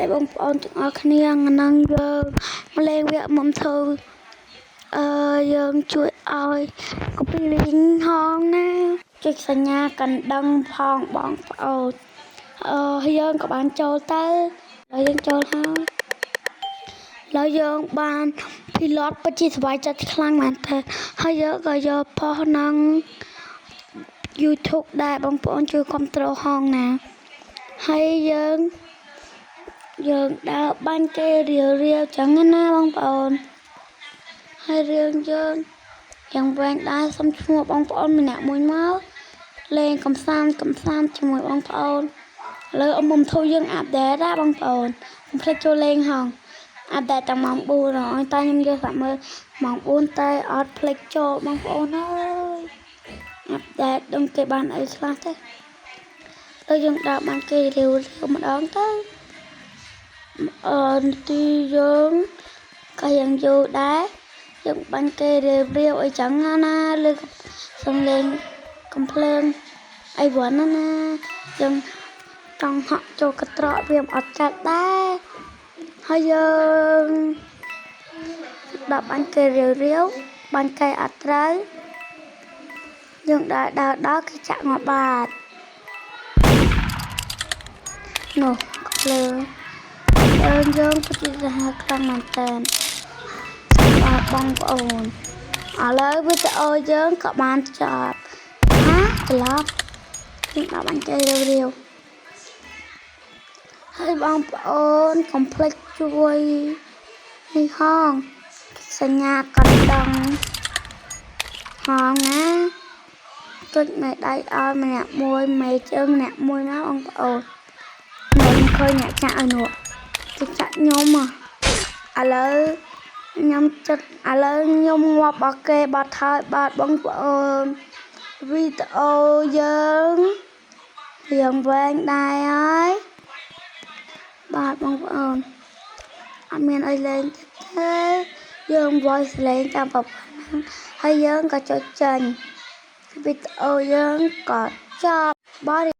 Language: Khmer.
តែបងប្អូនទាំងអស់គ្នានឹងយើងមកលេងវគ្គមុំធ្វើយើងជួយឲ្យកុំពីលីងហងណាចុចសញ្ញាកណ្ដឹងផងបងប្អូនយើងក៏បានចូលទៅហើយយើងចូលហើយយើងបាន pilot ពិតជាសប្បាយចិត្តខ្លាំងមែនទែនហើយយើងក៏យកផុសនឹង YouTube ដែរបងប្អូនជួយគ្រប់គ្រងហងណាហើយយើងដើរបាញ់គេរាវចឹងណាបងប្អូនហើយរឿងយើងយ៉ាងវែងដែរសូមឈ្មោះបងប្អូនម្នាក់មួយមកលេងកំសាន្តជាមួយបងប្អូនឥឡូវមុំធូរយើងអាប់ដេតណាបងប្អូនកុំភ្លេចចូលលេងហងអាប់ដេតតាំងម៉ោង 4 ហើយតែខ្ញុំយកសាក់មើលម៉ោង 4 តែអត់ភ្លេចចូលបងប្អូនអើយអាប់ដេតដឹងគេបានអីខ្លះទេហើយយើងដើរបានគេរាវម្ដងទៅទីយើងក៏យ៉ាងយូរដែរយើងបាញ់គេរាវអីចឹងណាលើសំលេងកំភ្លើងអីវ៉ាន់ណាយើងចង់ហក់ចូលកត្រកវាអត់ចាច់ដែរហើយយើងដាក់បាញ់គេរាវបាញ់គេអត់ត្រូវយើងដើរគេចាក់ងាប់បាត់នោះភ្លើងយើងពិតជាសាហាវខ្លាំងមែនតើបងប្អូនឥឡូវវីដេអូយើងក៏បានចប់ត្រឡប់យើងដាក់បាញ់គេរាវហើយបងប្អូនកុំភ្លេចជួយនេះហងសញ្ញាកណ្ដឹងហងណាចុចមេដៃឲ្យម្នាក់មួយមេជើងម្នាក់មួយណាបងប្អូនខ្ញុំឃើញអ្នកចាក់ឲ្យនោះគេចាក់ខ្ញុំឥឡូវខ្ញុំងាប់អស់គេបាត់ហើយបាទបងប្អូនវីដេអូយើងរៀងវែងដែរហើយបាទបងប្អូនអត់មានអីលេងទេយើង voice លេងតាមប្រព័ន្ធហើយយើងក៏ចុចចាញ់វីដេអូយើងក៏ចប់បាទ